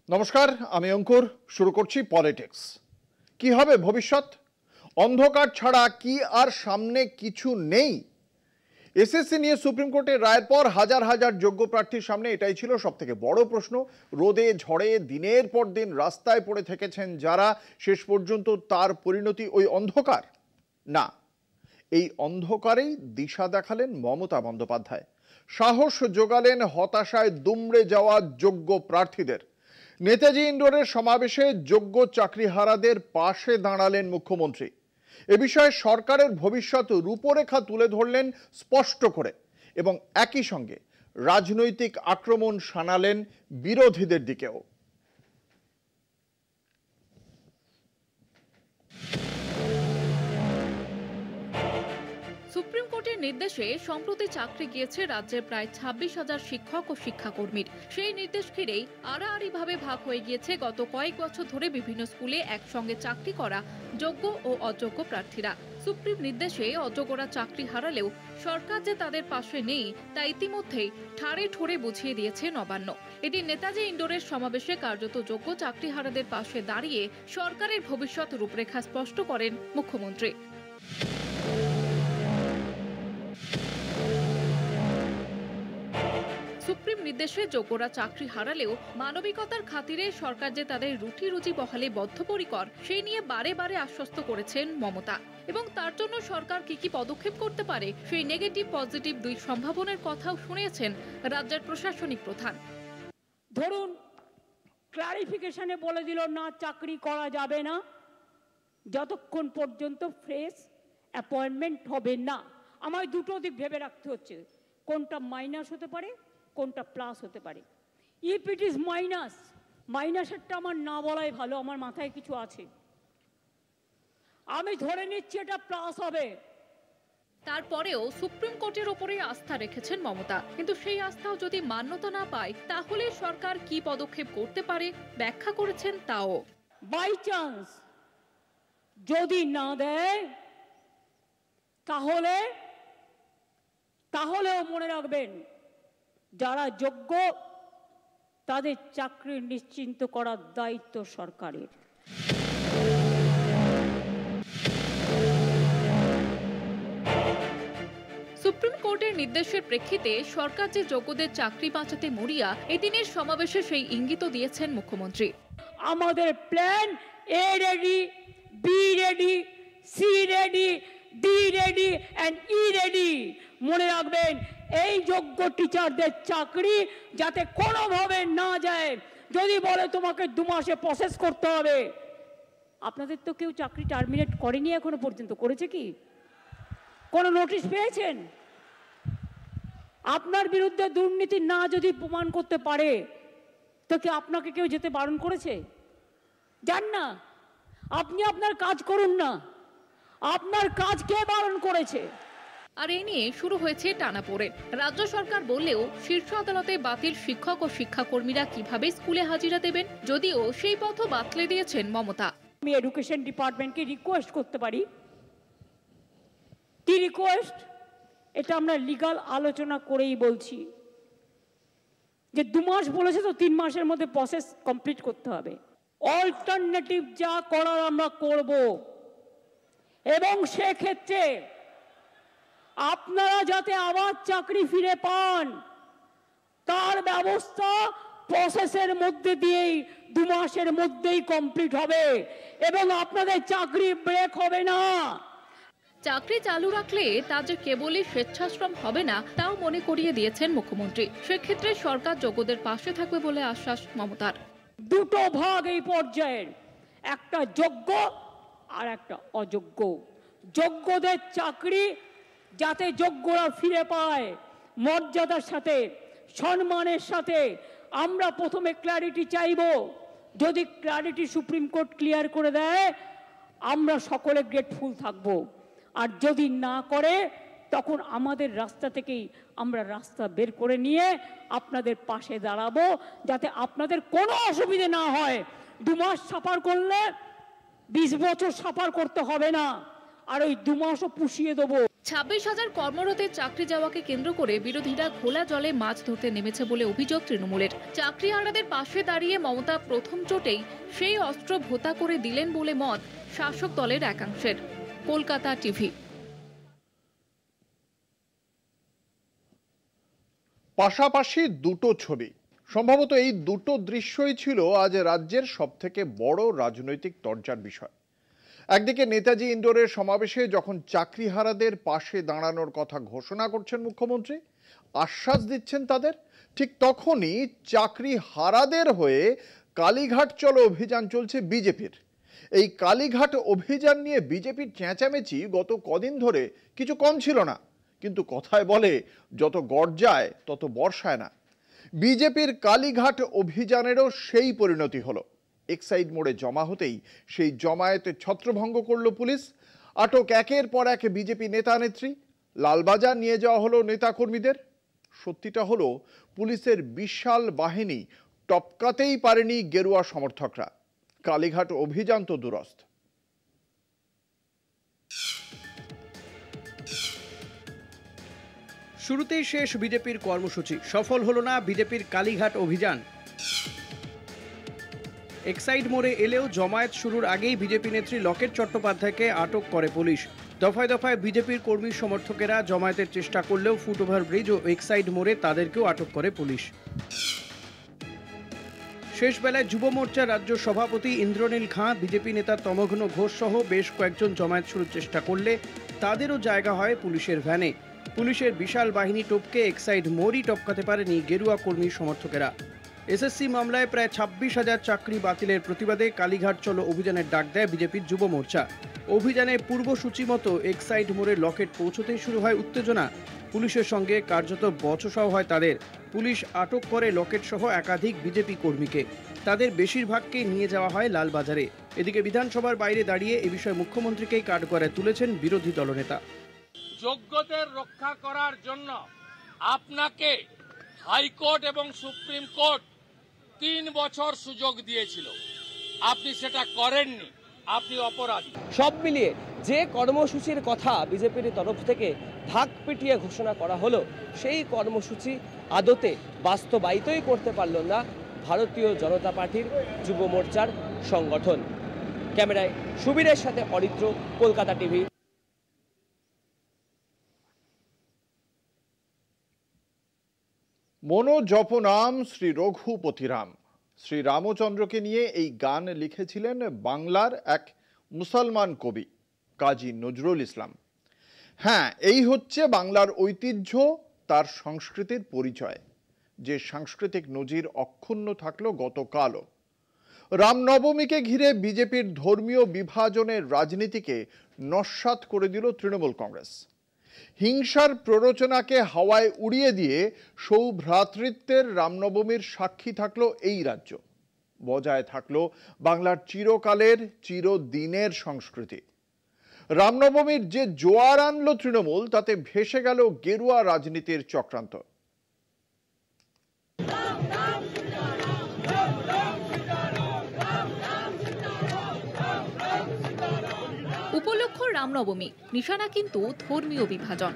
নমস্কার, আমি অঙ্কুর। শুরু করছি পলিটিক্স। কি হবে ভবিষ্যৎ? অন্ধকার ছাড়া কি আর সামনে কিছু নেই? এসএসসি নিয়ে সুপ্রিম কোর্টের রায়ের পর হাজার হাজার যোগ্য প্রার্থীর সামনে এটাই ছিল সবথেকে বড় প্রশ্ন। রোদে ঝড়ে দিনের পর দিন রাস্তায় পড়ে থেকেছেন যারা, শেষ পর্যন্ত তার পরিণতি ওই অন্ধকার? না, এই অন্ধকারেই দিশা দেখালেন মমতা বন্দ্যোপাধ্যায়। সাহস জোগালেন হতাশায় দুমড়ে যাওয়া যোগ্য প্রার্থীদের। নেতাজি ইন্ডোরের সমাবেশে যোগ্য চাকরিহারাদের পাশে দাঁড়ালেন মুখ্যমন্ত্রী। এ বিষয়ে সরকারের ভবিষ্যৎ রূপরেখা তুলে ধরলেন স্পষ্ট করে, এবং একই সঙ্গে রাজনৈতিক আক্রমণ শানালেন বিরোধীদের দিকেও। সুপ্রিম কোর্টের নির্দেশে সম্প্রতি চাকরি গিয়েছে রাজ্যের প্রায় 26,000 শিক্ষক ও শিক্ষাকর্মীর। সেই নির্দেশ ঘিরেই আড়াআড়িভাবে ভাগ হয়ে গিয়েছে গত কয়েক বছর ধরে বিভিন্ন স্কুলে একসঙ্গে চাকরি করা যোগ্য ও অযোগ্য প্রার্থীরা। সুপ্রিম নির্দেশে অযোগ্যরা চাকরি হারালেও সরকার যে তাদের পাশে নেই তা ইতিমধ্যেই ঠাড়ে ঠোরে বুঝিয়ে দিয়েছে নবান্ন। এদিন নেতাজি ইন্ডোরের সমাবেশে কার্যত যোগ্য চাকরিহারাদের পাশে দাঁড়িয়ে সরকারের ভবিষ্যৎ রূপরেখা স্পষ্ট করেন মুখ্যমন্ত্রী। সুপ্রিম নির্দেশে যোগ্যরা চাকরি হারালেও মানবিকতার খাতিরে সরকার যে তাদের রুটি রুজি বহালে বদ্ধপরিকর, সেই নিয়ে বারে বারে আশ্বস্ত করেছেন মমতা। এবং তার জন্য সরকার কি পদক্ষেপ করতে পারে সেই নেগেটিভ পজিটিভ দুই সম্ভাবনার কথাও শুনিয়েছেন রাজ্যের প্রশাসনিক প্রধান। ধরুন, ক্লারিফিকেশনে বলে দিল না, চাকরি করা যাবে না যতক্ষণ পর্যন্ত ফ্রেশ অ্যাপয়েন্টমেন্ট হবে না। আমায় দুটো দিক ভেবে রাখতে হচ্ছে, কোনটা মাইনাস হতে পারে, কোনটা প্লাস হতে পারে। ইফ ইট ইজ মাইনাস, মাইনাসেরটা আমার না বলাই ভালো, আমার মাথায় কিছু আছে। আমি ধরে নিচ্ছি এটা প্লাস হবে। তারপরেও সুপ্রিম কোর্টের ওপরে আস্থা রেখেছেন মমতা, কিন্তু সেই আস্থাও যদি মান্যতা না পায় তাহলে সরকার কি পদক্ষেপ করতে পারে ব্যাখ্যা করেছেন তাও। বাই চান্স যদি না দেয় তাহলেও মনে রাখবেন, যারা যোগ্য তাদের চাকরি নিশ্চিন্ত করার দায়িত্ব সরকারের। সুপ্রিম কোর্টের নির্দেশের প্রেক্ষিতে সরকার যে যোগ্যদের চাকরি বাঁচাতে মরিয়া, এদিনের সমাবেশে সেই ইঙ্গিত দিয়েছেন মুখ্যমন্ত্রী। আমাদের plan A ready, B ready, C ready, D ready and E ready. মনে রাখবেন, এই যোগ্য টিচারদের চাকরি যাতে কোনোভাবে না যায়। যদি বলে তোমাকে 2 মাসে প্রসেস করতে হবে, আপনাদের তো কেউ চাকরি টার্মিনেট করেনি এখনো পর্যন্ত, করেছে কি? কোনো নোটিশ পেয়েছেন? আপনার বিরুদ্ধে দুর্নীতি না যদি প্রমাণ করতে পারে তো কি আপনাকে কেউ যেতে বারণ করেছে? যান না, আপনি আপনার কাজ করুন না। আপনার কাজ কে বারণ করেছে? আর এই নিয়ে শুরু হয়েছে টানাপোড়েন। রাজ্য সরকার বললেও শীর্ষ আদালতে বাতিল শিক্ষক ও শিক্ষাকর্মীরা কিভাবে স্কুলে হাজিরা দেবেন, যদিও সেই পথও বাতলে দিয়েছেন মমতা। আমি এডুকেশন ডিপার্টমেন্টকে রিকোয়েস্ট করতে পারি। কি রিকোয়েস্ট? এটা আমরা লিগাল আলোচনা করেই বলছি যে 2 মাস বলেছে তো 3 মাসের মধ্যে প্রসেস কমপ্লিট করতে হবে। অল্টারনেটিভ যা করার আমরা করব, এবং সেক্ষেত্রে আপনারা যাতে আবার চাকরি ফিরে পান তার ব্যবস্থা প্রসেসের মধ্যে দিয়েই 2 মাসের মধ্যেই কমপ্লিট হবে, এবং আপনাদের চাকরি ব্রেক হবে না। চাকরি চালু রাখলে তা যে কেবলই স্বেচ্ছাশ্রম হবে না তাও মনে করিয়ে দিয়েছেন মুখ্যমন্ত্রী। সেক্ষেত্রে সরকার যোগ্যদের পাশে থাকবে বলে আশ্বাস মমতার। দুটো ভাগ এই পর্যায়ের, একটা যোগ্য আর একটা অযোগ্য। যোগ্যদের চাকরি যাতে যোগ্যরা ফিরে পায় মর্যাদার সাথে, সম্মানের সাথে, আমরা প্রথমে ক্ল্যারিটি চাইব। যদি ক্ল্যারিটি সুপ্রিম কোর্ট ক্লিয়ার করে দেয় আমরা সকলে গ্রেটফুল থাকব, আর যদি না করে তখন আমাদের রাস্তা থেকেই আমরা রাস্তা বের করে নিয়ে আপনাদের পাশে দাঁড়াবো, যাতে আপনাদের কোনো অসুবিধে না হয়। 2 মাস সাফার করলে 20 বছর সাফার করতে হবে না, আর ওই 2 মাসও পুষিয়ে দেবো। 26,000 কর্মরতের চাকরি যাওয়াকে কেন্দ্র করে বিরোধীরা ঘোলা জলে মাছ ধরতে নেমেছে বলে অভিযোগ তৃণমূলের। চাকরিহারাদের পাশে দাঁড়িয়ে মমতা প্রথম চোটেই সেই অস্ত্র ভোঁতা করে দিলেন বলে মত শাসক দলের একাংশের। কলকাতা টিভি। পাশাপাশি দুটো ছবি, সম্ভবত এই দুটো দৃশ্যই ছিল আজ রাজ্যের সবথেকে বড় রাজনৈতিক চর্চার বিষয়। একদিকে নেতাজি ইন্ডোরের সমাবেশে যখন চাকরিহারাদের পাশে দাঁড়ানোর কথা ঘোষণা করছেন মুখ্যমন্ত্রী, আশ্বাস দিচ্ছেন তাদের, ঠিক তখনই চাকরিহারাদের হয়ে কালীঘাট চলো অভিযান চলছে বিজেপির। এই কালীঘাট অভিযান নিয়ে বিজেপির চেঁচামেচি গত কদিন ধরে কিছু কম ছিল না, কিন্তু কথায় বলে যত গর্জায় তত বর্ষায় না। বিজেপির কালীঘাট অভিযানেরও সেই পরিণতি হলো। এক্সাইড মোড়ে জমা হতেই সেই জমায়েতে ছত্রভঙ্গ করল পুলিশ। আটক একের পর এক বিজেপি নেতা নেত্রী। লালবাজার নিয়ে যাওয়া হলো নেতাকর্মীদের। সত্যিটা হলো পুলিশের বিশাল বাহিনী টপকাতেই পারেনি গেরুয়া সমর্থকরা। কালীঘাট অভিযান তো দুরস্ত। শুরুতেই শেষ বিজেপির কর্মসূচি, সফল হলো না বিজেপির কালীঘাট অভিযান। এক্সাইড মোড়ে এলেও জমায়েত শুরুর আগেই বিজেপি নেত্রী লকেট চট্টোপাধ্যায়কে আটক করে পুলিশ। দফায় দফায় বিজেপির কর্মী সমর্থকেরা জমায়েতের চেষ্টা করলেও ফুটওভার ব্রিজ ও এক্সাইড মোড়ে তাদেরকেও আটক করে পুলিশ। শেষ বেলায় যুব মোর্চার রাজ্য সভাপতি ইন্দ্রনীল খাঁ, বিজেপি নেতা তমঘ্ন ঘোষ সহ বেশ কয়েকজন জমায়েত শুরুর চেষ্টা করলে তাদেরও জায়গা হয় পুলিশের ভ্যানে। পুলিশের বিশাল বাহিনী টপকে এক্সাইড মোড়ই টপকাতে পারেনি গেরুয়া কর্মী সমর্থকেরা। এসএসসি মামলায় প্রায় 26,000 চাকরি বাতিলের প্রতিবাদে কালীঘাট চলো অভিযানের ডাক দেয় বিজেপির যুব মোর্চা। অভিযানের পূর্বসূচি মতো এক্সাইড মোড়ে লকেট পৌঁছতেই শুরু হয় উত্তেজনা। পুলিশের সঙ্গে কার্যত বচসাও হয় তাদের। পুলিশ আটক করে লকেট সহ একাধিক বিজেপি কর্মীকে। তাদের বেশিরভাগকেই নিয়ে যাওয়া হয় লালবাজারে। এদিকে বিধানসভার বাইরে দাঁড়িয়ে এ বিষয়ে মুখ্যমন্ত্রীকেই কাঠগড়ায় তুলেছেন বিরোধী দলনেতা। যোগ্যদের রক্ষা করার জন্য আপনাকে হাইকোর্ট এবং সুপ্রিম কোর্ট 3 বছর সুযোগ দিয়েছিল, আপনি সেটা করেননি, আপনি অপরাধী। সব মিলিয়ে যে কর্মসূচির কথা বিজেপির তরফ থেকে ঢাক পিটিয়ে ঘোষণা করা হলো, সেই কর্মসূচি আদতে বাস্তবায়িতই করতে পারল না ভারতীয় জনতা পার্টির যুব মোর্চার সংগঠন। ক্যামেরায় সুবীরের সাথে অরিত্র, কলকাতা টিভি। মনো জপনাম শ্রী রঘুপতিরাম। শ্রী রামচন্দ্রকে নিয়ে এই গান লিখেছিলেন বাংলার এক মুসলমান কবি কাজী নজরুল ইসলাম। হ্যাঁ, এই হচ্ছে বাংলার ঐতিহ্য, তার সংস্কৃতির পরিচয়, যে সাংস্কৃতিক নজির অক্ষুণ্ণ থাকলো গতকালও। রামনবমীকে ঘিরে বিজেপির ধর্মীয় বিভাজনের রাজনীতিকে নস্যাৎ করে দিল তৃণমূল কংগ্রেস। হিংসার প্ররোচনাকে হাওয়ায় উড়িয়ে দিয়ে সৌভ্রাতৃত্বের রামনবমীর সাক্ষী থাকলো এই রাজ্য। বজায় থাকলো বাংলার চিরকালের চিরদিনের সংস্কৃতি। রামনবমীর যে জোয়ার আনলো তৃণমূল, তাতে ভেসে গেল গেরুয়া রাজনীতির চক্রান্ত। উপলক্ষ রামনবমী, নিশানা কিন্তু ধর্মীয় বিভাজন।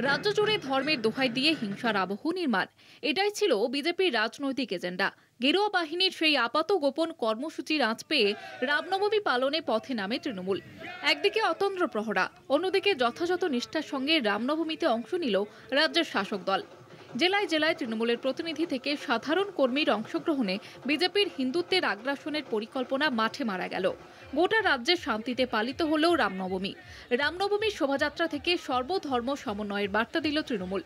রাজ্য জুড়ে ধর্মের দোহাই দিয়ে হিংসার আবহ নির্মাণ, এটাই ছিল বিজেপির রাজনৈতিক এজেন্ডা। গেরুয়া বাহিনীর সেই আপাত গোপন কর্মসূচির আঁচ পেয়ে রামনবমী পালনে পথে নামে তৃণমূল। একদিকে অতন্দ্র প্রহরা, অন্যদিকে যথাযথ নিষ্ঠার সঙ্গে রামনবমীতে অংশ নিল রাজ্যের শাসক দল। জেলায় জেলায় তৃণমূলের প্রতিনিধি থেকে সাধারণ কর্মীর অংশগ্রহণে বিজেপির হিন্দুত্বের আগ্রাসনের পরিকল্পনা মাঠে মারা গেল। গোটা রাজ্যে শান্তিতে পালিত হলেও রামনবমী। রামনবমীর শোভাযাত্রা থেকে সর্বধর্ম সমন্বয়ের বার্তা দিল তৃণমূল।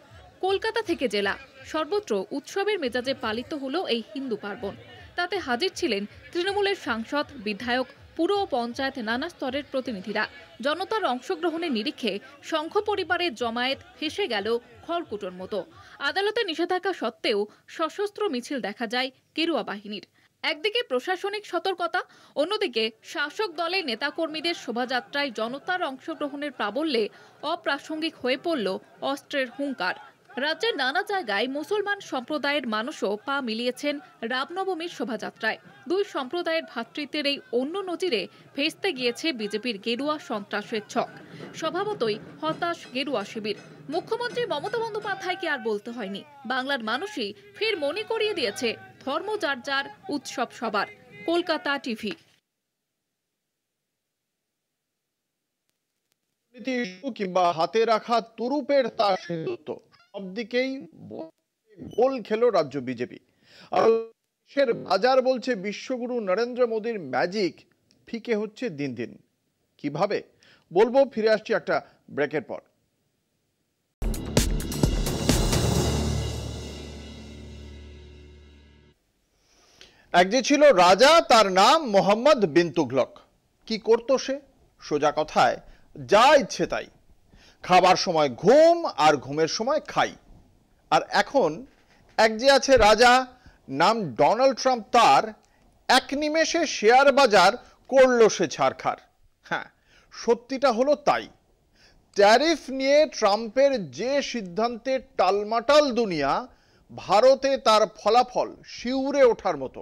কলকাতা থেকে জেলা সর্বত্র উৎসবের মেজাজে পালিত হলো এই হিন্দু পার্বণ। তাতে হাজির ছিলেন তৃণমূলের সাংসদ, বিধায়ক, পুর ও পঞ্চায়েত নানা স্তরের প্রতিনিধিরা। জনতার অংশগ্রহণের নিরিখে সংঘ পরিবারের জমায়েত ফেসে গেল খড়কুটোর মতো। আদালতে নিষেধাজ্ঞা সত্ত্বেও সশস্ত্র মিছিল দেখা যায় গেরুয়া বাহিনীর। একদিকে প্রশাসনিক সতর্কতা, অন্যদিকে শাসক দলের নেতাকর্মীদের শোভাযাত্রায় জনতার অংশগ্রহণের প্রাবল্যে অপ্রাসঙ্গিক হয়ে পড়ল অস্ত্রের হুঙ্কার। রাজ্যের নানা জায়গায় মুসলমান সম্প্রদায়ের মানুষও পা মিলিয়েছেন রামনবমীর শোভাযাত্রায়। দুই সম্প্রদায়ের ভ্রাতৃত্বের এই অন্য নজিরে ভেস্তে গিয়েছে বিজেপির গেরুয়া সন্ত্রাসের ছক। স্বভাবতই হতাশ গেরুয়া শিবির। মুখ্যমন্ত্রী মমতা বন্দ্যোপাধ্যায়কে আর বলতে হয়নি, বাংলার মানুষই ফের মনে করিয়ে দিয়েছে ধর্ম যার যার, উৎসব সবার। কলকাতা টিভি। কিংবা হাতে রাখা তুরুপের তার সিন্ধুত্ব, সব দিকেই গোল খেলো রাজ্য বিজেপি। আর দেশের বাজার বলছে বিশ্বগুরু নরেন্দ্র মোদীর ম্যাজিক ফিকে হচ্ছে দিন দিন। কিভাবে বলবো, ফিরে আসছি একটা ব্রেকের পর। এক যে ছিল রাজা, তার নাম মোহাম্মদ বিন তুগলক। কি করতো সে? সোজা কথায় যা ইচ্ছে তাই। খাবার সময় ঘুম আর ঘুমের সময় খাই। আর এখন এক যে আছে রাজা, নাম ডোনাল্ড ট্রাম্প, তার এক নিমেষে শেয়ার বাজার করলো সে ছারখার। হ্যাঁ, সত্যিটা হলো তাই। ট্যারিফ নিয়ে ট্রাম্পের যে সিদ্ধান্তে টালমাটাল দুনিয়া, ভারতে তার ফলাফল শিউরে ওঠার মতো।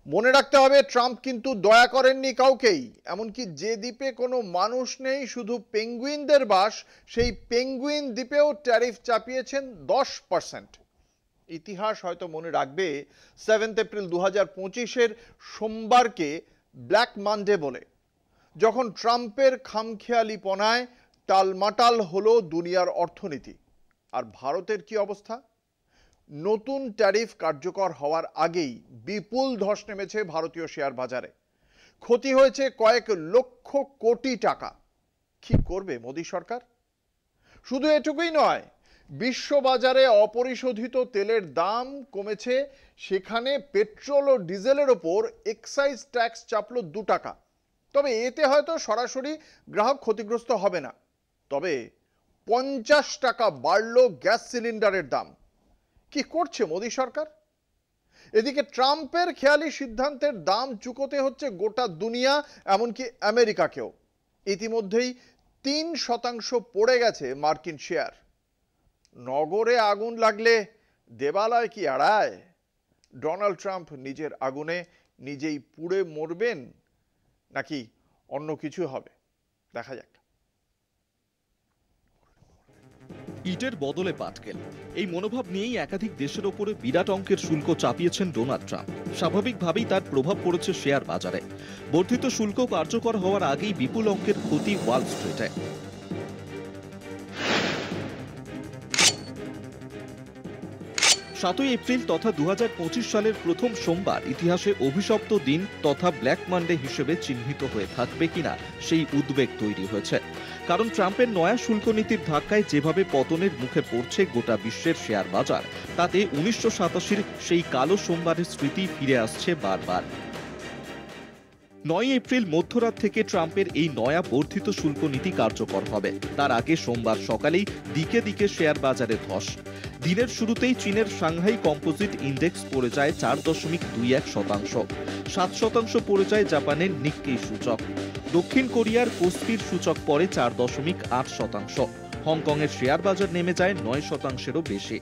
মনে রাখতে হবে, ট্রাম্প কিন্তু দয়া করেননি কাউকেই। এমনকি যে দ্বীপে কোনো মানুষ নেই, শুধু পেঙ্গুইনদের বাস, সেই পেঙ্গুইন দ্বীপেও ট্যারিফ চাপিয়েছেন 10%। ইতিহাস হয়তো মনে রাখবে 7 এপ্রিল 2025-এর সোমবারকে ব্ল্যাক মানডে বলে, যখন ট্রাম্পের খামখেয়ালিপনায় টালমাটাল হলো দুনিয়ার অর্থনীতি। আর ভারতের কি অবস্থা? নতুন ট্যারিফ কার্যকর হওয়ার আগেই বিপুল ধস নেমেছে ভারতীয় শেয়ার বাজারে। ক্ষতি হয়েছে কয়েক লক্ষ কোটি টাকা। কি করবে মোদী সরকার? শুধু এটুকুই নয়, বিশ্ববাজারে অপরিশোধিত তেলের দাম কমেছে, সেখানে পেট্রোল ও ডিজেলের ওপর এক্সাইজ ট্যাক্স চাপলো 2 টাকা। তবে এতে হয়তো সরাসরি গ্রাহক ক্ষতিগ্রস্ত হবে না, তবে 50 টাকা বাড়লো গ্যাস সিলিন্ডারের দাম। কি করছে মোদী সরকার? এদিকে ট্রাম্পের খেয়ালি সিদ্ধান্তের দাম চুকোতে হচ্ছে গোটা দুনিয়া, এমনকি আমেরিকাকেও। ইতিমধ্যেই 3% পড়ে গেছে মার্কিন শেয়ার। নগরে আগুন লাগলে দেবালয় কি এড়ায়? ডোনাল্ড ট্রাম্প নিজের আগুনে নিজেই পুড়ে মরবেন, নাকি অন্য কিছু হবে? দেখা যাক। ইটের বদলে পাটকেল, এই মনোভাব নিয়েই একাধিক দেশের ওপরে বিরাট অঙ্কের শুল্ক চাপিয়েছেন ডোনাল্ড ট্রাম্প। স্বাভাবিকভাবেই তার প্রভাব পড়েছে শেয়ার বাজারে। বর্ধিত শুল্ক কার্যকর হওয়ার আগেই বিপুল অঙ্কের ক্ষতি ওয়াল স্ট্রিটে। 7 এপ্রিল তথা 2025 সালের প্রথম সোমবার ইতিহাসে অভিশপ্ত দিন তথা ব্ল্যাক মানডে হিসেবে চিহ্নিত হয়ে থাকবে কিনা সেই উদ্বেগ তৈরি হয়েছে। কারণ ট্রাম্পের নয়া শুল্ক নীতির ধাক্কায় যেভাবে পতনের মুখে পড়ছে গোটা বিশ্বের শেয়ার বাজার, তাতে 1987-র সেই কালো সোমবারের স্মৃতি ফিরে আসছে বারবার। 9 এপ্রিল মধ্যরাত থেকে ট্রাম্পের এই নয়া বর্ধিত শুল্ক নীতি কার্যকর হবে। তার আগে সোমবার সকালেই দিকে দিকে শেয়ার বাজারে ধস। দিনের শুরুতেই চীনের সাংহাই কম্পোজিট ইন্ডেক্স পড়ে যায় 4.21%। 7% পড়ে যায় জাপানের নিক্কেই সূচক। দক্ষিণ কোরিয়ার কোস্পির সূচক পড়ে 4.8%। হংকংয়ের শেয়ার বাজার নেমে যায় 9%-এরও বেশি।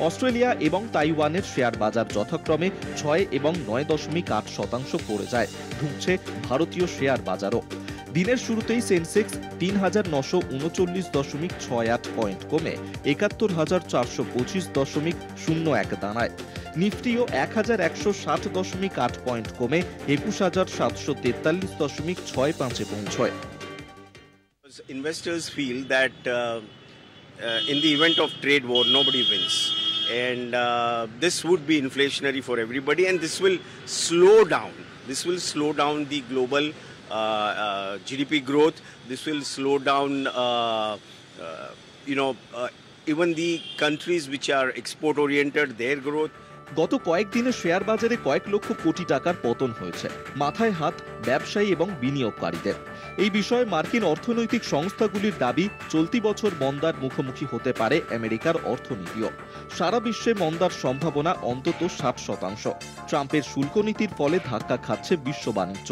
অস্ট্রেলিয়া এবং তাইওয়ানের শেয়ার বাজার যথাক্রমে 6 এবং 9.8% পড়ে যায়। ঢুকছে ভারতীয় শেয়ার বাজারও। দিনের শুরুতেই সেন্সেক্স 3,939.68 পয়েন্ট কমে 71,425.01 দাঁড়ায়। নিফটিও 1,160.8 পয়েন্ট কমে 21,743.65-এ পৌঁছয়। Investors feel that in the event of trade war, nobody wins. And this would be inflationary for everybody, and this will slow down. This will slow down the global GDP growth. This will slow down, even the countries which are export-oriented, their growth. গত কয়েকদিনে share বাজারে কয়েক লক্ষ কোটি টাকার পতন হয়েছে। মাথায় হাত ব্যবসায়ী এবং বিনিয়োগকারীদের। এই বিষয়ে মার্কিন অর্থনৈতিক সংস্থাগুলির দাবি, চলতি বছর মন্দার মুখোমুখি হতে পারে আমেরিকার অর্থনীতিও। সারা বিশ্বে মন্দার সম্ভাবনা অন্তত 60%। ট্রাম্পের শুল্ক নীতির ফলে ধাক্কা খাচ্ছে বিশ্ব বাণিজ্য।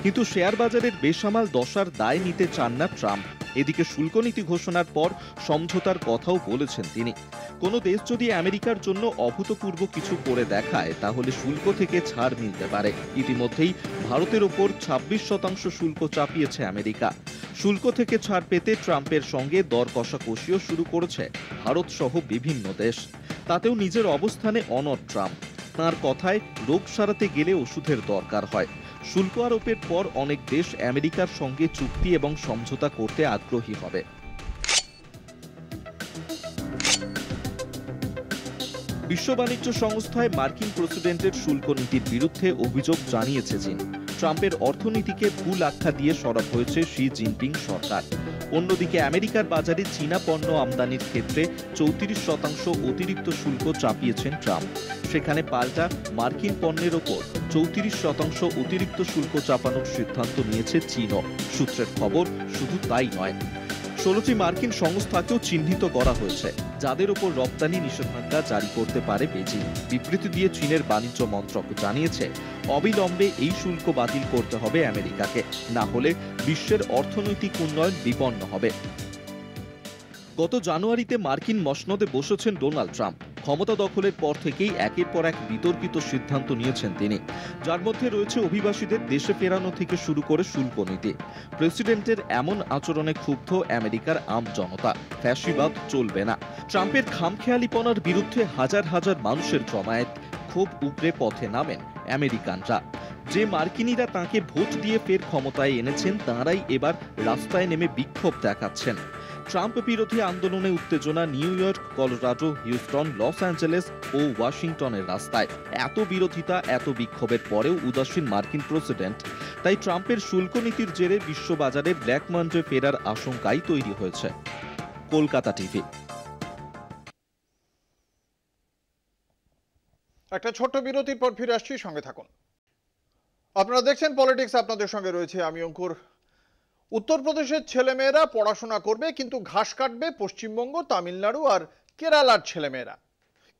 কিন্তু শেয়ার বাজারের বেসামাল দশার দায় নিতে চান না ট্রাম্প। এদিকে শুল্ক নীতি ঘোষণার পর সমঝোতার কথাও বলেছেন তিনি। কোনো দেশ যদি আমেরিকার জন্য অভূতপূর্ব কিছু করে দেখায় তাহলে শুল্ক থেকে ছাড় মিলতে পারে। ইতিমধ্যেই ভারতের ওপর 26% শুল্ক চাপিয়েছে আমেরিকা। শুল্ক থেকে ছাড় পেতে ট্রাম্পের সঙ্গে দর কষাকষিও শুরু করেছে ভারত সহ বিভিন্ন দেশ। তাতেও নিজের অবস্থানে অনড় ট্রাম্প। তাঁর কথায় রোগ সারাতে গেলে ওষুধের দরকার হয়। শুল্ক আরোপের পর অনেক দেশ আমেরিকার সঙ্গে চুক্তি এবং সমঝোতা করতে আগ্রহী হবে। বিশ্ব বাণিজ্য সংস্থায় মার্কিন প্রেসিডেন্টের শুল্ক নীতির বিরুদ্ধে অভিযোগ জানিয়েছে চীন। ট্রাম্পের অর্থনীতিকে ভুল আখ্যা দিয়ে সরব হয়েছে শি জিনপিং সরকার। অন্যদিকে আমেরিকার বাজারে চীনা পণ্য আমদানির ক্ষেত্রে 34% অতিরিক্ত শুল্ক চাপিয়েছেন ট্রাম্প। সেখানে পাল্টা মার্কিন পণ্যের ওপর 34% অতিরিক্ত শুল্ক চাপানোর সিদ্ধান্ত নিয়েছে চীনও। সূত্রের খবর, শুধু তাই নয়, 16টি মার্কিন সংস্থাকেও চিহ্নিত করা হয়েছে যাদের উপর রপ্তানি নিষেধাজ্ঞা জারি করতে পারে বেজিং। বিবৃতি দিয়ে চীনের বাণিজ্য মন্ত্রক জানিয়েছে অবিলম্বে এই শুল্ক বাতিল করতে হবে আমেরিকাকে, না হলে বিশ্বের অর্থনৈতিক উন্নয়ন বিপন্ন হবে। গত জানুয়ারিতে মার্কিন মসনদে বসেছেন ডোনাল্ড ট্রাম্প। ক্ষমতা দখলের পর থেকেই একের পর এক বিতর্কিত সিদ্ধান্ত নিয়েছেন তিনি, যার মধ্যে রয়েছে অভিবাসীদের দেশে ফেরানো থেকে শুরু করে শুল্ক নীতি। প্রেসিডেন্টের এমন আচরণে ক্ষুব্ধ আমেরিকার আম জনতা। ফ্যাসিবাদ চলবে না। ট্রাম্পের খামখেয়ালিপনার বিরুদ্ধে হাজার হাজার মানুষের জমায়েত। ক্ষোভ উপড়ে পথে নামেন আমেরিকানরা। যে মার্কিনীরা তাঁকে ভোট দিয়ে ফের ক্ষমতায় এনেছেন তাঁরাই এবার রাস্তায় নেমে বিক্ষোভ দেখাচ্ছেন। ট্রাম্প বিরোধী আন্দোলনে উত্তেজনা New York, Colorado, Houston, Los Angeles ও ওয়াশিংটনের রাস্তায়। এত বিরোধিতা, এত বিক্ষোভের পরেও উদাসীন মার্কিন প্রেসিডেন্ট। তাই ট্রাম্পের শুল্ক নীতির জেরে বিশ্ববাজারে ব্ল্যাক মান্ডে ফেরার আশঙ্কাই তৈরি হয়েছে। কলকাতা টিভি। একটা ছোট্ট বিরতির পর ফিরে আসছি, সঙ্গে থাকুন। আপনারা দেখছেন পলিটিক্স, আপনাদের সঙ্গে রয়েছে আমি অঙ্কুর। উত্তরপ্রদেশের ছেলেমেয়েরা পড়াশোনা করবে, কিন্তু ঘাস কাটবে পশ্চিমবঙ্গ, তামিলনাড়ু আর কেরালার ছেলেমেয়েরা।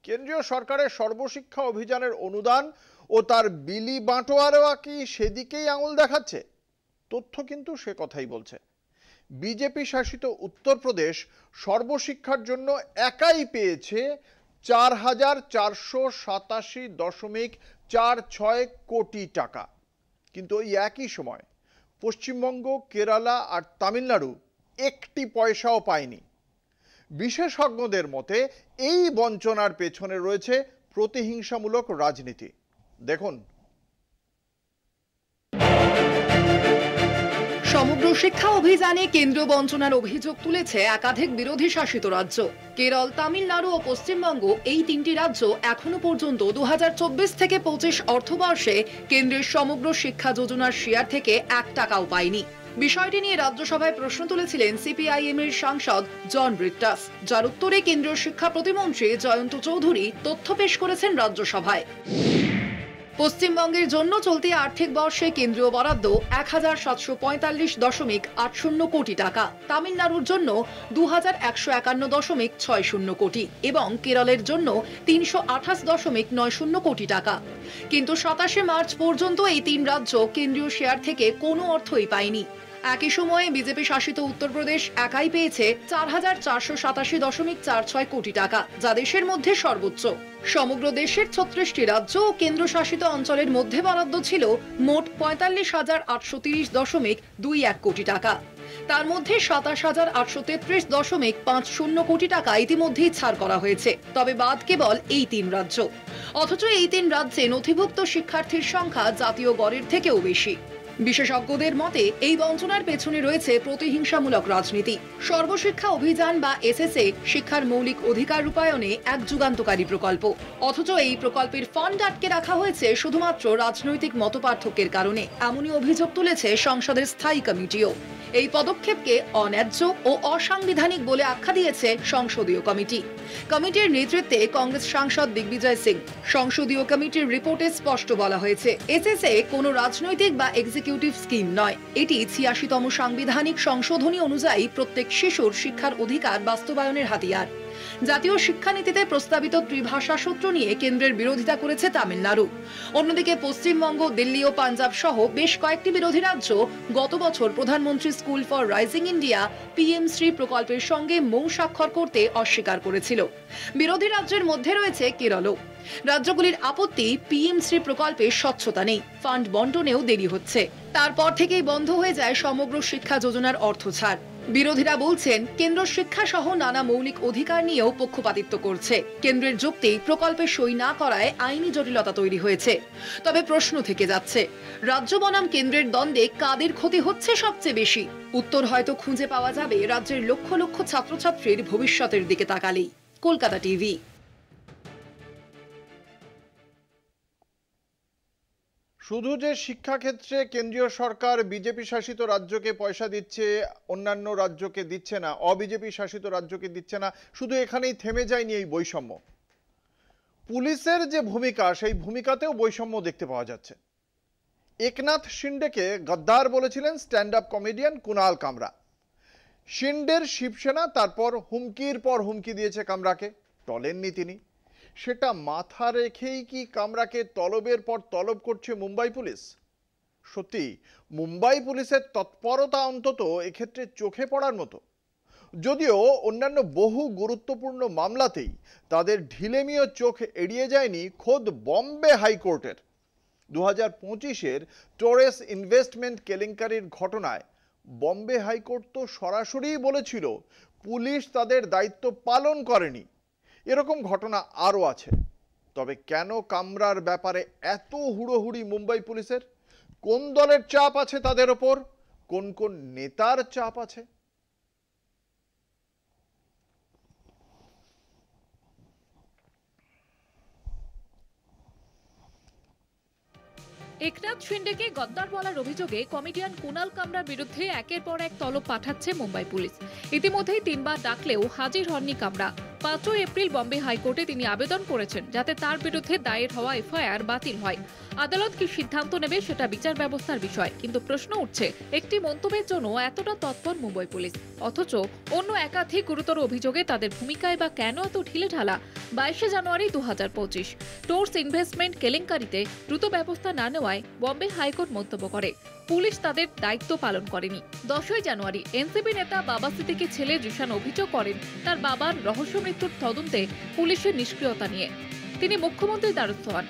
কেন্দ্রীয় সরকারের সর্বশিক্ষা অভিযানের অনুদান ও তার বিলি বাঁটোয়ারা কি সেদিকেই আঙুল দেখাচ্ছে? তথ্য কিন্তু সে কথাই বলছে। বিজেপি শাসিত উত্তরপ্রদেশ সর্বশিক্ষার জন্য একাই পেয়েছে 4,487.46 কোটি টাকা। কিন্তু ওই একই সময় পশ্চিমবঙ্গ, কেরালা আর তামিলনাড়ু একটি পয়সাও পায়নি। বিশেষজ্ঞদের মতে এই বঞ্চনার পেছনে রয়েছে প্রতিহিংসামূলক রাজনীতি। দেখুন। সমগ্র শিক্ষা অভিযানে কেন্দ্রীয় বঞ্চনার অভিযোগ তুলেছে একাধিক বিরোধী শাসিত রাজ্য। কেরল, তামিলনাড়ু ও পশ্চিমবঙ্গ, এই তিনটি রাজ্য এখনো পর্যন্ত 2024 থেকে 25 অর্থবর্ষে কেন্দ্রের সমগ্র শিক্ষা যোজনার শেয়ার থেকে 1 টাকাও পায়নি। বিষয়টি নিয়ে রাজ্যসভায় প্রশ্ন তুলেছিলেন সিপিআইএম এর সাংসদ জন ব্রিট্টাস, যার উত্তরে কেন্দ্রীয় শিক্ষা প্রতিমন্ত্রী জয়ন্ত চৌধুরী তথ্য পেশ করেছেন রাজ্যসভায়। পশ্চিমবঙ্গের জন্য চলতি আর্থিক বর্ষে কেন্দ্রীয় বরাদ্দ 1,745.80 কোটি টাকা, তামিলনাড়ুর জন্য 2,151.60 কোটি এবং কেরলের জন্য 328.90 কোটি টাকা। কিন্তু 27 মার্চ পর্যন্ত এই তিন রাজ্য কেন্দ্রীয় শেয়ার থেকে কোনো অর্থই পায়নি। একই সময়ে বিজেপি শাসিত উত্তরপ্রদেশ একাই পেয়েছে 4,487.46 কোটি টাকা, যা দেশের মধ্যে সর্বোচ্চ। সমগ্র দেশের 36টি রাজ্য ও কেন্দ্রশাসিত অঞ্চলের মধ্যে বরাদ্দ ছিল মোট 45,830.21 কোটি টাকা। তার মধ্যে 27,833.50 কোটি টাকা ইতিমধ্যেই ছাড় করা হয়েছে। তবে বাদ কেবল এই তিন রাজ্য। অথচ এই তিন রাজ্যে নথিভুক্ত শিক্ষার্থীর সংখ্যা জাতীয় গড়ের থেকেও বেশি। বিশেষজ্ঞদের মতে এই বঞ্চনার পেছনে রয়েছে প্রতিহিংসামূলক রাজনীতি। সর্বশিক্ষা অভিযান বা এসএসএ শিক্ষার মৌলিক অধিকার রূপায়ণে এক যুগান্তকারী প্রকল্প। অথচ এই প্রকল্পের ফান্ড আটকে রাখা হয়েছে শুধুমাত্র রাজনৈতিক মতপার্থক্যের কারণে, এমনই অভিযোগ তুলেছে সংসদের স্থায়ী কমিটিও। এই পদক্ষেপকে অন্যায্য ও অসাংবিধানিক বলে আখ্যা দিয়েছে সংসদীয় কমিটি। কমিটির নেতৃত্বে কংগ্রেস সাংসদ দিগ্বিজয় সিং। সংসদীয় কমিটির রিপোর্টে স্পষ্ট বলা হয়েছে, এসএসএ কোনো রাজনৈতিক বা এক্সিকিউটিভ স্কিম নয়। এটি 86তম সাংবিধানিক সংশোধনী অনুযায়ী প্রত্যেক শিশুর শিক্ষার অধিকার বাস্তবায়নের হাতিয়ার। জাতীয় শিক্ষানীতিতে প্রস্তাবিত ত্রিভাষা সূত্র নিয়ে কেন্দ্রের বিরোধিতা করেছে তামিলনাড়ু। অন্যদিকে পশ্চিমবঙ্গ, দিল্লি ও পাঞ্জাব সহ বেশ কয়েকটি বিরোধী রাজ্য গত বছর প্রধানমন্ত্রী স্কুল ফর রাইজিং ইন্ডিয়া পিএমশ্রী প্রকল্পের সঙ্গে মৌ স্বাক্ষর করতে অস্বীকার করেছিল। বিরোধী রাজ্যের মধ্যে রয়েছে কেরলও। রাজ্যগুলির আপত্তি, পিএমশ্রী প্রকল্পে স্বচ্ছতা নেই, ফান্ড বন্টনেও দেরি হচ্ছে। তারপর থেকেই বন্ধ হয়ে যায় সমগ্র শিক্ষা যোজনার অর্থ ছাড়। বিরোধীরা বলছেন, কেন্দ্র শিক্ষা সহ নানা মৌলিক অধিকার নিয়েও পক্ষপাতিত্ব করছে। কেন্দ্রের যুক্তি, প্রকল্পে সই না করায় আইনি জটিলতা তৈরি হয়েছে। তবে প্রশ্ন থেকে যাচ্ছে, রাজ্য বনাম কেন্দ্রের দ্বন্দ্বে কাদের ক্ষতি হচ্ছে সবচেয়ে বেশি? উত্তর হয়তো খুঁজে পাওয়া যাবে রাজ্যের লক্ষ লক্ষ ছাত্রছাত্রীর ভবিষ্যতের দিকে তাকালেই। কলকাতা টিভি। শুধু যে শিক্ষাক্ষেত্রে কেন্দ্রীয় সরকার বিজেপি শাসিত রাজ্যকে পয়সা দিচ্ছে, অন্যান্য রাজ্যকে দিচ্ছে না, অবিজেপি শাসিত রাজ্যকে দিচ্ছে না, শুধু এখানেই থেমে যায়নি এই বৈষম্য। পুলিশের যে ভূমিকা, সেই ভূমিকাতেও বৈষম্য দেখতে পাওয়া যাচ্ছে। একনাথ শিন্ডেকে গদ্দার বলেছিলেন স্ট্যান্ড আপ কমেডিয়ান কুনাল কামরা। শিন্ডের শিবসেনা তারপর হুমকির পর হুমকি দিয়েছে কামরাকে, টলেননি তিনি। সেটা মাথা রেখেই কি কামরাকে তলবের পর তলব করছে মুম্বাই পুলিশ? সত্যি মুম্বাই পুলিশের তৎপরতা অন্তত এক্ষেত্রে চোখে পড়ার মতো। যদিও অন্যান্য বহু গুরুত্বপূর্ণ মামলাতেই তাদের ঢিলেমিও চোখ এড়িয়ে যায়নি খোদ বম্বে হাইকোর্টের। 2025-এর টোরেস ইনভেস্টমেন্ট কেলেঙ্কারির ঘটনায় বম্বে হাইকোর্ট তো সরাসরি বলেছিল পুলিশ তাদের দায়িত্ব পালন করেনি। এরকম ঘটনা আরও আছে। তবে কেন কামরার ব্যাপারে এত হুড়োহুড়ি মুম্বাই পুলিশের? কোন দলের চাপ আছে তাদের ওপর? কোন কোন নেতার চাপ আছে? একনাথ শিন্ডেকে গদ্দার বলার অভিযোগে কমেডিয়ান কুনাল কামরার বিরুদ্ধে একের পর এক তলব পাঠাচ্ছে মুম্বাই পুলিশ। ইতিমধ্যেই 3 বার ডাকলেও হাজির হননি কামরা। 5 এপ্রিল বম্বে হাইকোর্টে তিনি আবেদন করেছেন যাতে তার বিরুদ্ধে দায়ের হওয়া এফআইআর বাতিল হয়। আদালত কি সিদ্ধান্ত নেবে সেটা বিচার ব্যবস্থার বিষয়, কিন্তু প্রশ্ন উঠছে একটি মন্তব্যের জন্য এতটা তৎপর মুম্বাই পুলিশ, অথচ অন্য একাধিক গুরুতর অভিযোগে তাদের ভূমিকায় বা কেন এত ঢিলেঢালা? 22 জানুয়ারি 2025 টোর্স ইনভেস্টমেন্ট কেলেঙ্কারিতে দ্রুত ব্যবস্থা না নেওয়ায় বম্বে হাইকোর্ট মন্তব্য করে পুলিশ তাদের দায়িত্ব পালন করেনি। 10 জানুয়ারি এনসিপি নেতা বাবা সিদ্দিকীর ছেলে জিশান অভিযোগ করেন তার বাবার রহস্য মৃত্যুর তদন্তে পুলিশের নিষ্ক্রিয়তা নিয়ে। তিনি মুখ্যমন্ত্রীর দ্বারস্থ হন।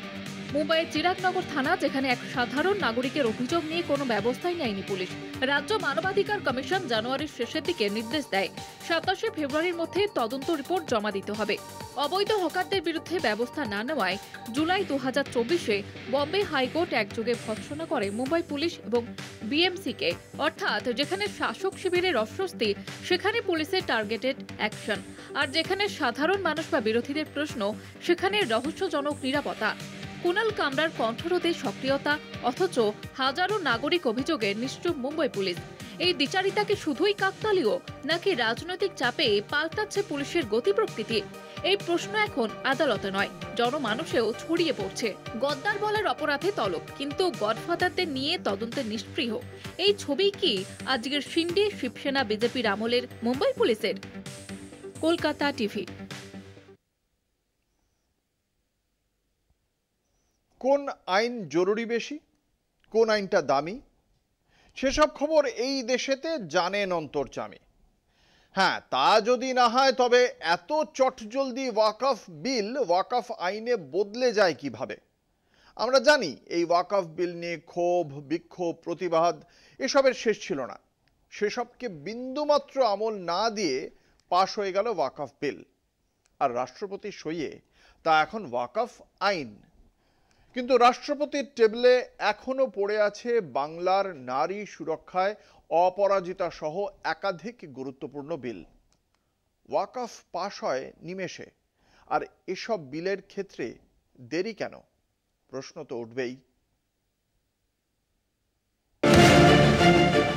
মুম্বাইয়ের চিরাগনগর থানা, যেখানে এক সাধারণ নাগরিকের অভিযোগ নিয়ে কোনো ব্যবস্থাই নেয়নি পুলিশ। রাজ্য মানবাধিকার কমিশন জানুয়ারির শেষের দিকে নির্দেশ দেয় 27 ফেব্রুয়ারির মধ্যে তদন্ত রিপোর্ট জমা দিতে হবে। অবৈধ হকারদের বিরুদ্ধে ব্যবস্থা না নেওয়ায় জুলাই 2024-এ বম্বে হাইকোর্ট একযোগে ভর্ৎসনা করে মুম্বাই পুলিশ এবং বিএমসিকে, অর্থাৎ যেখানে শাসক শিবিরের অস্বস্তি সেখানে পুলিশের টার্গেটেড অ্যাকশন, আর যেখানে সাধারণ মানুষ বা বিরোধীদের প্রশ্ন সেখানে রহস্যজনক নিরাপত্তা। কুনাল কামরার কণ্ঠরোধে সক্রিয়তা, অথচ হাজারো নাগরিক অভিযোগে নিশ্চুপ মুম্বাই পুলিশ। এই দ্বিচারিতা কি শুধুই কাকতালীয়, নাকি রাজনৈতিক চাপে পাল্টাচ্ছে পুলিশের গতি প্রকৃতি? এই প্রশ্ন এখন আদালতে নয়, জনমানুষেও ছড়িয়ে পড়ছে। গদ্দার বলার অপরাধে তলব, কিন্তু গডফাদারদের নিয়ে তদন্তে নিষ্পৃহ। এই ছবি কি আজকের শিন্ডে শিবসেনা বিজেপির আমলের মুম্বাই পুলিশের? কলকাতা টিভি। কোন আইন জরুরি বেশি, কোন আইনটা দামি, সেসব খবর এই দেশেতে জানেন অন্তর্যামী। হ্যাঁ, তা যদি না হয় তবে এত চটজলদি ওয়াকফ বিল ওয়াকফ আইনে বদলে যায় কিভাবে? আমরা জানি এই ওয়াকফ বিল নিয়ে ক্ষোভ, বিক্ষোভ, প্রতিবাদ এসবের শেষ ছিল না। সেসবকে বিন্দুমাত্র আমল না দিয়ে পাশ হয়ে গেল ওয়াকফ বিল, আর রাষ্ট্রপতির সইয়ে তা এখন ওয়াকফ আইন। কিন্তু রাষ্ট্রপতির টেবিলে এখনো পড়ে আছে বাংলার নারী সুরক্ষায় অপরাজিতা সহ একাধিক গুরুত্বপূর্ণ বিল। ওয়াকফ পাশ হয় নিমেষে, আর এসব বিলের ক্ষেত্রে দেরি কেন? প্রশ্ন তো উঠবেই।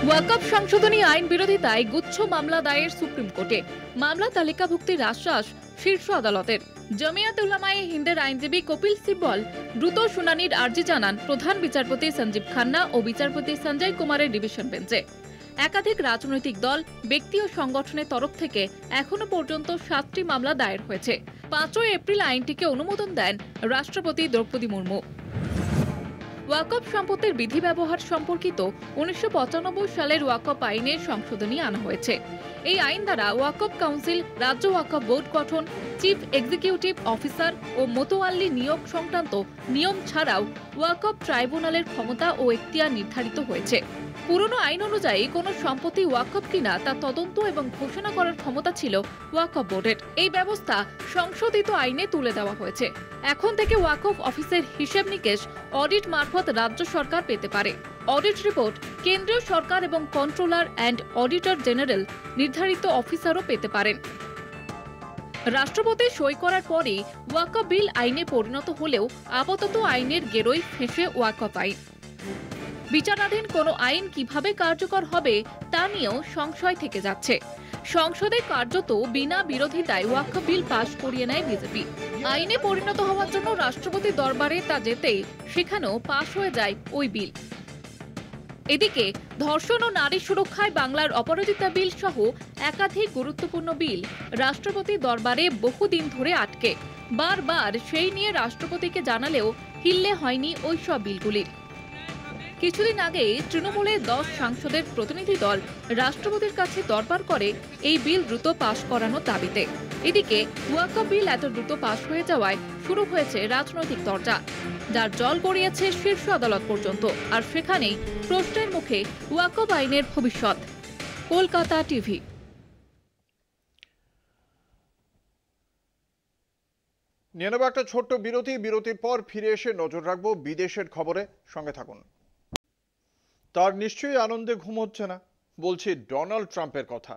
ওয়াকফ সংশোধনী আইন বিরোধিতায় গুচ্ছ মামলা দায়ের সুপ্রিম কোর্টে। মামলা তালিকাভুক্তির আশ্বাস শীর্ষ আদালতের। জমিয়াত উলামায়ে হিন্দের আইনজীবী কপিল সিব্বল দ্রুত শুনানির আর্জি জানান প্রধান বিচারপতি সঞ্জীব খান্না ও বিচারপতি সঞ্জয় কুমারের ডিভিশন বেঞ্চে। একাধিক রাজনৈতিক দল, ব্যক্তি ও সংগঠনের তরফ থেকে এখনো পর্যন্ত 7টি মামলা দায়ের হয়েছে। 5 এপ্রিল আইনটিকে অনুমোদন দেন রাষ্ট্রপতি দ্রৌপদী মুর্মু। ওয়াকফ সম্পত্তির বিধি ব্যবহার সম্পর্কিত 1995 সালের ওয়াকফ আইনের সংশোধনী আনা হয়েছে। এই আইন দ্বারা ওয়াকফ কাউন্সিল, রাজ্য ওয়াকফ বোর্ড গঠন, চিফ এক্সিকিউটিভ অফিসার ও মোতোয়াল্লি নিয়োগ সংক্রান্ত নিয়ম ছাড়াও ওয়াকফ ট্রাইব্যুনালের ক্ষমতা ও এখতিয়ার নির্ধারিত হয়েছে। পুরনো আইন অনুযায়ী কোনো সম্পত্তি ওয়াকফ কিনা তা তদন্ত এবং ঘোষণা করার ক্ষমতা ছিল ওয়াকফ বোর্ডের। এই ব্যবস্থা সংশোধিত আইনে তুলে দেওয়া হয়েছে। এখন থেকে ওয়াকফ অফিসের হিসেব নিকেশ অডিট মারফত রাজ্য সরকার পেতে পারে। অডিট রিপোর্ট কেন্দ্রীয় সরকার এবং কন্ট্রোলার অ্যান্ড অডিটর জেনারেল নির্ধারিত অফিসারও পেতে পারেন। রাষ্ট্রপতি সই করার পরই ওয়াকফ বিল আইনে পরিণত হলেও আপাতত আইনের গেরোয় ফেঁসে ওয়াকফ আইন। বিচারাধীন কোনো আইন কিভাবে কার্যকর হবে তা নিয়েও সংশয় থেকে যাচ্ছে। সংসদে কার্যত বিনা বিরোধিতায় ওয়াকফ বিল পাশ করিয়ে নেয় বিজেপি। আইনে পরিণত হওয়ার জন্য রাষ্ট্রপতির দরবারে তা যেতেই সেখানেও পাশ হয়ে যায় ওই বিল। এদিকে ধর্ষণ ও নারী সুরক্ষায় বাংলার অপরাজিতা বিল সহ একাধিক গুরুত্বপূর্ণ বিল রাষ্ট্রপতির দরবারে বহুদিন ধরে আটকে। বারবার সেই নিয়ে রাষ্ট্রপতিকে জানালেও হিললে হয়নি ওই সব বিলগুলি। কিছুদিন আগে তৃণমূলের 10 সাংসদের প্রতিনিধি দল রাষ্ট্রপতির কাছে দরবার করে এই বিল দ্রুত পাশ করানোর দাবিতে। এদিকে ওয়াকফ বিল এত দ্রুত পাশ হয়ে যাওয়ায় শুরু হয়েছে রাজনৈতিক চর্চা, যার জল গড়িয়েছে শীর্ষ আদালত পর্যন্ত। আর সেখানেই প্রশ্নের মুখে ওয়াকফ আইনের ভবিষ্যৎ। কলকাতা টিভি। নিয়ে নেব একটা ছোট্ট বিরতি। বিরতির পর ফিরে এসে নজর রাখবো বিদেশের খবরে। সঙ্গে থাকুন। তার নিশ্চয়ই আনন্দে ঘুম হচ্ছে না, বলছি ডোনাল্ড ট্রাম্পের কথা।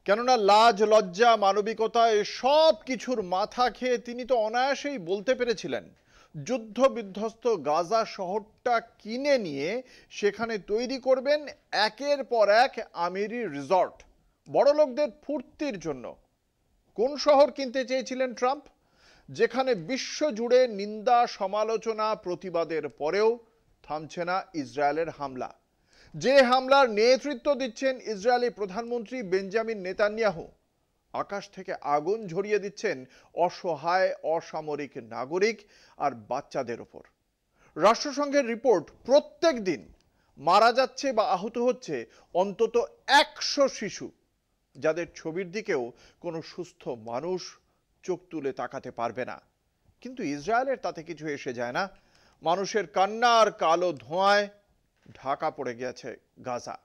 কেননা লাজ, লজ্জা, মানবিকতা সব কিছুর মাথা খেয়ে তিনি তো অনায়াসেই বলতে পেরেছিলেন যুদ্ধ বিধ্বস্ত গাজা শহরটা কিনে নিয়ে সেখানে তৈরি করবেন একের পর এক আমিরি রিসর্ট, বড়লোকদের ফুর্তির জন্য। কোন শহর কিনতে চেয়েছিলেন ট্রাম্প? যেখানে বিশ্বজুড়ে নিন্দা, সমালোচনা, প্রতিবাদের পরেও থামছে না ইসরায়েলের হামলা। যে হামলার নেতৃত্ব দিচ্ছেন ইসরায়েলি প্রধানমন্ত্রী বেঞ্জামিন নেতানিয়াহু। আকাশ থেকে আগুন ঝরিয়ে দিচ্ছেন অসহায় অসামরিক নাগরিক আর বাচ্চাদের ওপর। রাষ্ট্রসংঘের রিপোর্ট, প্রত্যেক দিন মারা যাচ্ছে বা আহত হচ্ছে অন্তত 100 শিশু, যাদের ছবির দিকেও কোনো সুস্থ মানুষ চোখ তুলে তাকাতে পারবে না। কিন্তু ইসরায়েলের তাতে কিছু এসে যায় না। মানুষের কান্না আর কালো ধোঁয়ায় ঢাকা পড়ে গেছে গাজা।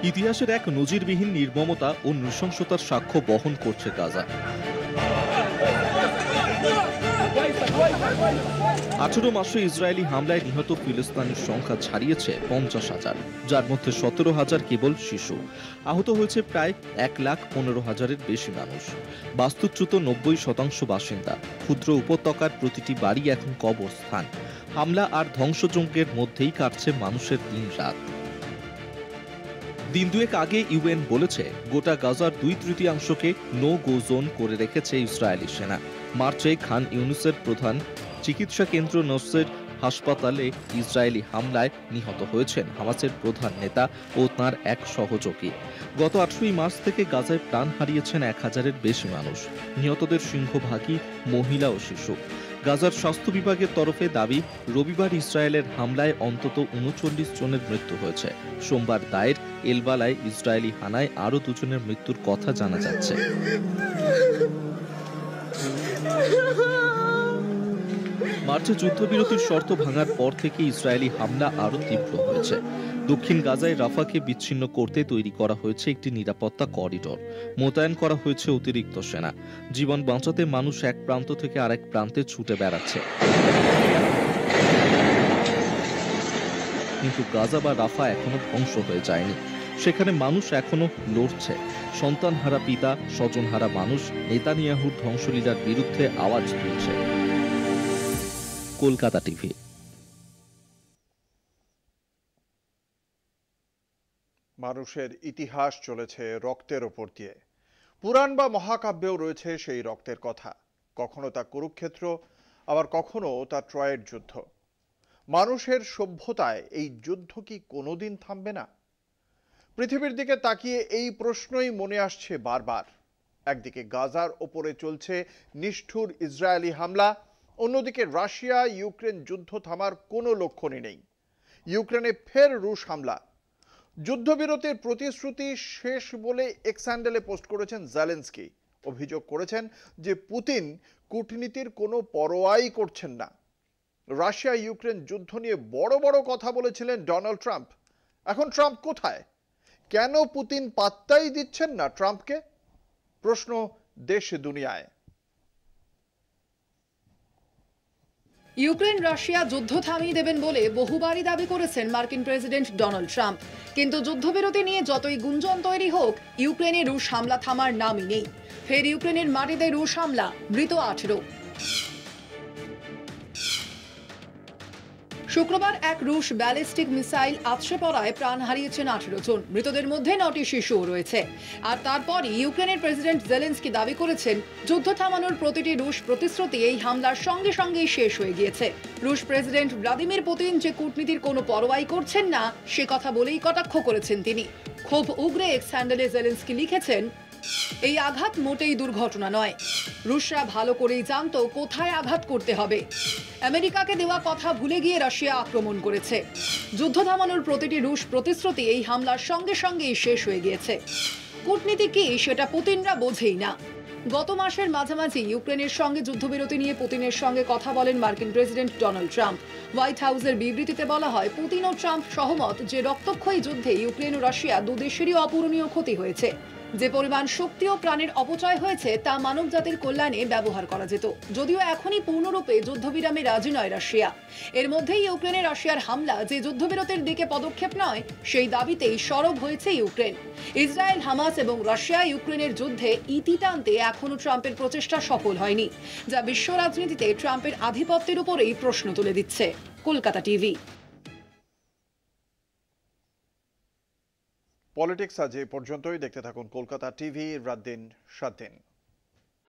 ইতিহাসের এক নজিরবিহীন নির্মমতা ও নৃশংসতার সাক্ষ্য বহন করছে গাজা। 18 মাসে ইসরায়েলি হামলায় নিহত ফিলিস্তিনির সংখ্যা ছাড়িয়েছে 50,000, যার মধ্যে 17,000 কেবল শিশু। আহত হয়েছে প্রায় 1,15,000-এর বেশি মানুষ। বাস্তুচ্যুত 90% বাসিন্দা। ক্ষুদ্র উপত্যকার প্রতিটি বাড়ি এখন কবরস্থান। হামলা আর ধ্বংসযজ্ঞের মধ্যেই কাটছে মানুষের দিন রাত। দিন দুয়েক আগে ইউএন বলেছে গোটা গাজার 2/3 নো গো জোন করে রেখেছে ইসরায়েলি সেনা। মার্চে খান ইউনুসের প্রধান চিকিৎসা কেন্দ্র নসের হাসপাতালে ইসরায়েলি হামলায় নিহত হয়েছেন হামাসের প্রধান নেতা ও তাঁর এক সহযোগী। গত 18 মার্চ থেকে গাজায় প্রাণ হারিয়েছেন 1000-এর বেশি মানুষ। নিহতদের সিংহভাগই মহিলা ও শিশু। গাজার স্বাস্থ্য বিভাগের তরফে দাবি, রবিবার ইসরায়েলের হামলায় অন্তত 39 জনের মৃত্যু হয়েছে। সোমবার দায়ের এলবালায় ইসরায়েলি হানায় আরও 2 জনের মৃত্যুর কথা জানা যাচ্ছে। মার্চে যুদ্ধবিরতির শর্ত ভাঙার পর থেকে ইসরায়েলি হামলা আরও তীব্র হয়েছে। দক্ষিণ গাজায় রাফাকে বিচ্ছিন্ন করতে তৈরি করা হয়েছে একটি নিরাপত্তা করিডোর। মোতায়েন করা হয়েছে অতিরিক্ত সেনা। জীবন বাঁচাতে মানুষ এক প্রান্ত থেকে আরেক প্রান্তে ছুটে বেড়াচ্ছে। কিন্তু গাজা বা রাফা এখনো ধ্বংস হয়ে যায়নি। সেখানে মানুষ এখনো লড়ছে। সন্তানহারা পিতা, স্বজনহারা মানুষ নেতানিয়াহুর ধ্বংসলীলার বিরুদ্ধে আওয়াজ তুলছে। কলকাতা টিভি। মানুষের ইতিহাস চলেছে রক্তের ওপর দিয়ে। পুরাণ বা মহাকাব্যেও রয়েছে সেই রক্তের কথা। কখনো তা কুরুক্ষেত্র, আবার কখনো তা ট্রয়ের যুদ্ধ। মানুষের সভ্যতায় এই যুদ্ধ কি কোনোদিন থামবে না? পৃথিবীর দিকে তাকিয়ে এই প্রশ্নই মনে আসছে বারবার। একদিকে গাজার ওপরে চলছে নিষ্ঠুর ইসরায়েলি হামলা, অন্যদিকে রাশিয়া ইউক্রেন যুদ্ধ থামার কোনো লক্ষণই নেই। ইউক্রেনে ফের রুশ হামলা। যুদ্ধবিরতির প্রতিশ্রুতি শেষ বলে এক্স হ্যান্ডেলে পোস্ট করেছেন জেলেনস্কি। অভিযোগ করেছেন যে পুতিন কূটনীতির কোনো পরোয়াই করছেন না। রাশিয়া ইউক্রেন যুদ্ধ নিয়ে বড় বড় কথা বলেছিলেন ডোনাল্ড ট্রাম্প। এখন ট্রাম্প কোথায়? কেন পুতিন পাত্তাই দিচ্ছেন না ট্রাম্পকে? প্রশ্ন দেশ দুনিয়ায়। ইউক্রেন রাশিয়া যুদ্ধ থামিয়ে দেবেন বলে বহুবারই দাবি করেছেন মার্কিন প্রেসিডেন্ট ডোনাল্ড ট্রাম্প। কিন্তু যুদ্ধবিরতি নিয়ে যতই গুঞ্জন তৈরি হোক, ইউক্রেনে রুশ হামলা থামার নামই নেই। ফের ইউক্রেনের মাটিতে রুশ হামলা, মৃত 18। শুক্রবার এক রুশ ব্যালিস্টিক মিসাইল আছড়ে পড়ায় প্রাণ হারিয়েছেন 18 জন। মৃতদের মধ্যে 9টি শিশুও রয়েছে। আর তারপরই ইউক্রেনের প্রেসিডেন্ট জেলেনস্কি দাবি করেছেন যুদ্ধ থামানোর প্রতিটি রুশ প্রতিশ্রুতি এই হামলার সঙ্গে সঙ্গেই শেষ হয়ে গিয়েছে। রুশ প্রেসিডেন্ট ভ্লাদিমির পুতিন যে কূটনীতির কোনো পরোয়াই করছেন না, সে কথা বলেই কটাক্ষ করেছেন তিনি। ক্ষোভ উগরে এক্স হ্যান্ডেলে জেলেনস্কি লিখেছেন, এই আঘাত মোটেই দুর্ঘটনা নয়। রুশরা ভালো করেই জানতো কোথায় আঘাত করতে হবে। আমেরিকাকে দেওয়া কথা ভুলে গিয়ে রাশিয়া আক্রমণ করেছে। যুদ্ধ থামানোর প্রতিটি রুশ প্রতিশ্রুতি এই হামলার সঙ্গে সঙ্গেই শেষ হয়ে গিয়েছে। কূটনীতি কি সেটা পুতিনরা বোঝেই না। গত মাসের মাঝামাঝি ইউক্রেনের সঙ্গে যুদ্ধবিরতি নিয়ে পুতিনের সঙ্গে কথা বলেন মার্কিন প্রেসিডেন্ট ডোনাল্ড ট্রাম্প। হোয়াইট হাউসের বিবৃতিতে বলা হয়, পুতিন ও ট্রাম্প সহমত যে রক্তক্ষয়ী যুদ্ধে ইউক্রেন ও রাশিয়া দুদেশেরই অপূরণীয় ক্ষতি হয়েছে। যে পরিমাণ শক্তি ও প্রাণের অপচয় হয়েছে তা মানব জাতির কল্যাণে ব্যবহার করা যেত। যদিও এখনই পূর্ণরূপে যুদ্ধবিরামে রাজি নয় রাশিয়া। এর মধ্যেই ইউক্রেনে রাশিয়ার হামলা যে যুদ্ধবিরতির দিকে পদক্ষেপ নয়, সেই দাবিতেই সরব হয়েছে ইউক্রেন। ইসরায়েল, হামাস এবং রাশিয়া ইউক্রেনের যুদ্ধে ইতি টানতে এখনও ট্রাম্পের প্রচেষ্টা সফল হয়নি, যা বিশ্ব রাজনীতিতে ট্রাম্পের আধিপত্যের উপরেই প্রশ্ন তুলে দিচ্ছে। কলকাতা টিভি। পলিটিক্স আজ এ পর্যন্তই। দেখতে থাকুন কলকাতা টিভি, রাত দিন 7 দিন।